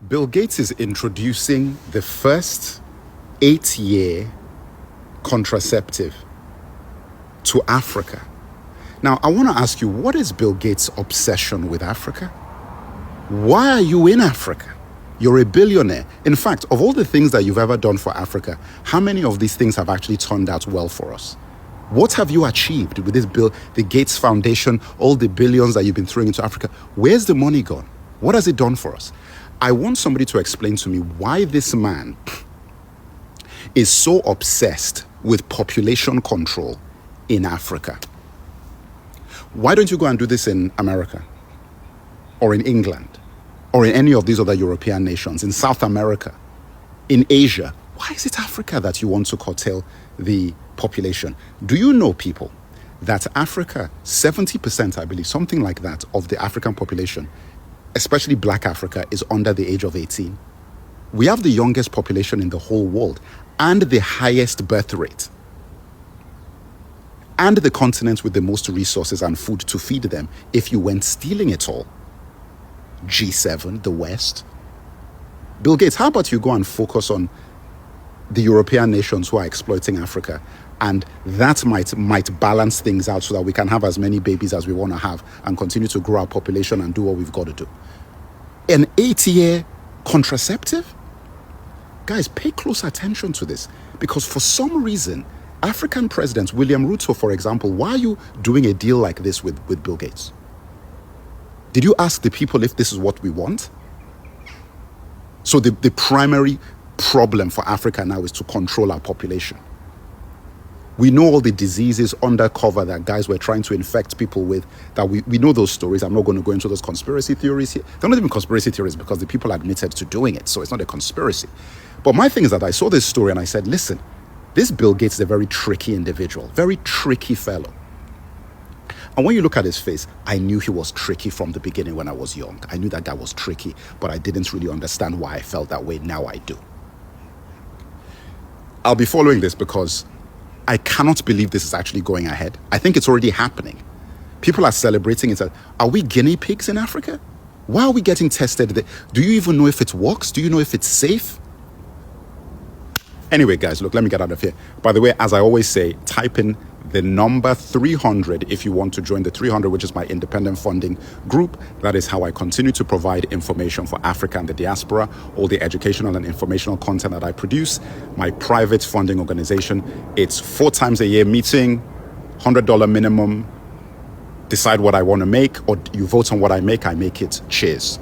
Bill Gates is introducing the first 8-year contraceptive to Africa. Now, I want to ask you, what is Bill Gates' obsession with Africa? Why are you in Africa? You're a billionaire. In fact, of all the things that you've ever done for Africa, how many of these things have actually turned out well for us? What have you achieved with this bill, the Gates Foundation, all the billions that you've been throwing into Africa? Where's the money gone? What has it done for us? I want somebody to explain to me why this man is so obsessed with population control in Africa. Why don't you go and do this in America or in England or in any of these other European nations, in South America, in Asia? Why is it Africa that you want to curtail the population? Do you know, people, that Africa, 70%, I believe, something like that, of the African population, especially Black Africa, is under the age of 18? We have the youngest population in the whole world and the highest birth rate, and the continent with the most resources and food to feed them if you went stealing it all. G7, the West. Bill Gates, how about you go and focus on the European nations who are exploiting Africa, and that might balance things out so that we can have as many babies as we want to have and continue to grow our population and do what we've got to do. An 8-year contraceptive? Guys, pay close attention to this, because for some reason, African presidents, William Ruto, for example, why are you doing a deal like this with Bill Gates? Did you ask the people if this is what we want? So the primary problem for Africa now is to control our population. We know all the diseases undercover that guys were trying to infect people with, that we know those stories. I'm not going to go into those conspiracy theories here. They're not even conspiracy theories because the people admitted to doing it, so it's not a conspiracy. But my thing is that I saw this story and I said, listen, this Bill Gates is a very tricky individual, very tricky fellow. And when you look at his face, I knew he was tricky from the beginning when I was young. I knew that guy was tricky, but I didn't really understand why I felt that way. Now I do. I'll be following this because I cannot believe this is actually going ahead. I think it's already happening. People are celebrating it. Are we guinea pigs in Africa? Why are we getting tested? Do you even know if it works? Do you know if it's safe? Anyway, guys, look, let me get out of here. By the way, as I always say, type in the number 300 if you want to join the 300, which is my independent funding group. That is how I continue to provide information for Africa and the diaspora, all the educational and informational content that I produce. My private funding organization, it's 4 times a year meeting, $100 minimum. Decide what I want to make, or you vote on what I make it. Cheers.